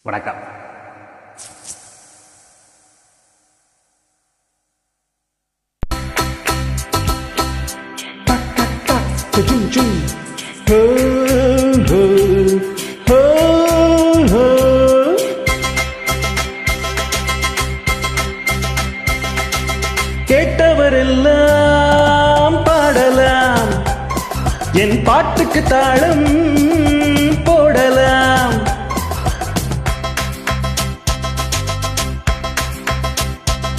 வணக்கம். கேட்டவரெல்லாம் பாடலாம், என் பாட்டுக்கு தாளம் போடலாம்.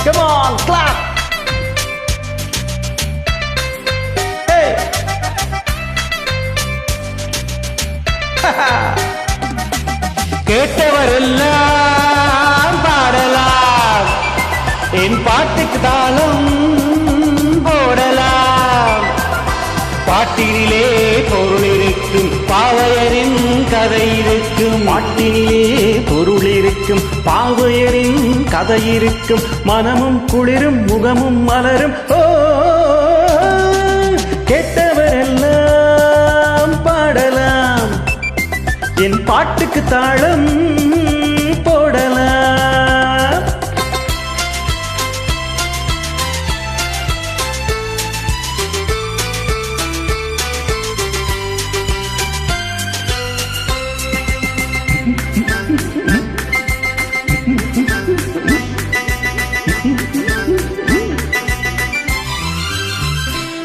Come on, clap. Hey. கேட்டவரெல்லாம் பாடலாம், என் பாட்டுக்கு தாளம் போடலாம். பாட்டினிலே பொருள் இருக்கும், பாவையரின் கதை இருக்கும். பாட்டினிலே பொருள் இருக்கும், பாவையரின் கதை இருக்கும். மனமும் குளிரும், முகமும் மலரும். ஓ, கேட்டவரெல்லாம் பாடலாம், என் பாட்டுக்கு தாளம் போடலாம்.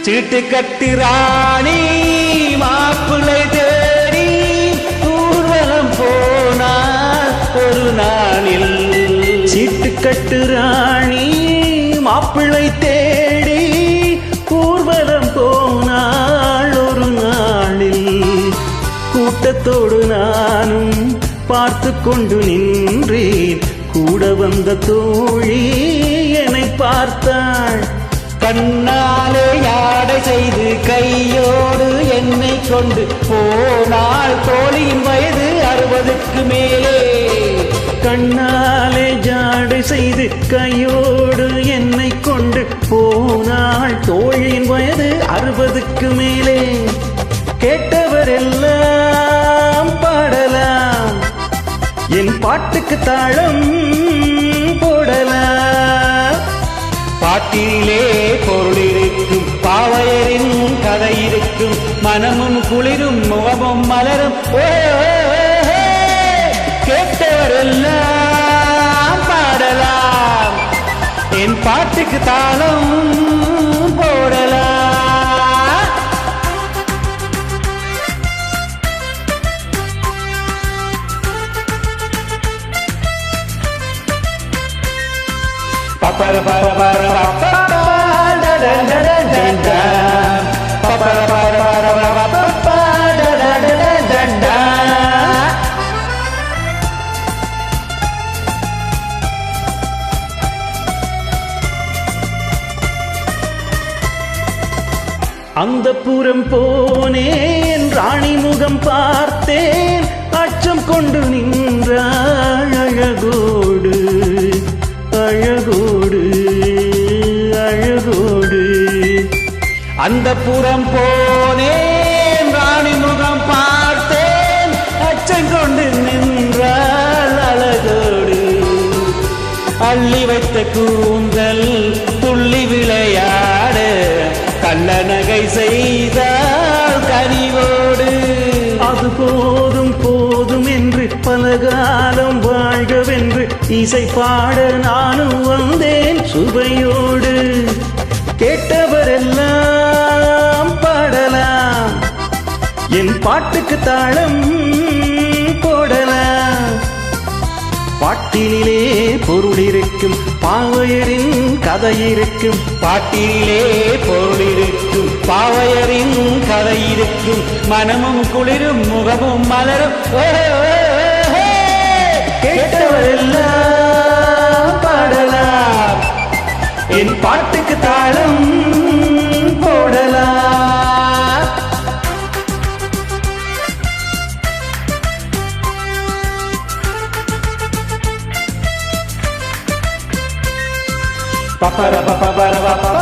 சீட்டு கட்டி ராணி மாப்பிள்ளை தேடி ஊர்வலம் போனார் ஒரு நாளில். சீட்டு கட்டு ராணி மாப்பிள்ளை தேடி ஊர்வலம் போனாள் ஒரு நாளில். கூட்டத்தோடு நானும் பார்த்து கொண்டு நின்றேன், கூட வந்த தோழி என்னை பார்த்தாள். கண்ணாலே யாடை செய்து கையோடு என்னை கொண்டு போனாள், தோழியின் வயது 60க்கு மேலே. கண்ணாலே ஜாடை செய்து கையோடு என்னை கொண்டு போனாள், தோழியின் வயது 60க்கு மேலே. கேட்டவரெல்லாம் பாடலாம், என் பாட்டுக்கு தாளம் போடலாம். பாட்டிலே பொருள் இருக்கும், பாவையரின் கதை இருக்கும். மனமும் குளிரும், முகமும் மலரும். கேட்டவரெல்லாம் பாடலாம், என் பாட்டுக்கு தாளம் போடலாம். பப்பர பர பர அந்த புறம் போனேன், ராணி முகம் பார்த்தேன், அச்சம் கொண்டு நின்றாள் அழகோடு அழகோடு அழகோடு. அந்த புறம் போனேன், ராணி முகம் பார்த்தேன், அச்சம் கொண்டு நின்றாள் அழகோடு. அள்ளி வைத்த கூந்தல் துள்ளி விளையாட, கள்ள நகை செய்தால் கனிவோடு. அது போதும் போதும் என்று பலகாலம் வாழ்கவென்று இசை பாட நானும் வந்தேன் சுவையோடு. கேட்டவரெல்லாம் பாடலாம், என் பாட்டுக்கு தாளம் போடலாம். பாட்டினிலே பொருள் இருக்கும், பாவையரின் கதை இருக்கும். பாட்டினிலே பொருள் இருக்கும், பாவையரின் கதை இருக்கும். மனமும் குளிரும், முகமும் மலரும். கேட்டவரெல்லாம் பாடலாம், என் பாட்டுக்கு தாளம் போடலாம். பப்பர பப்பர பப்பர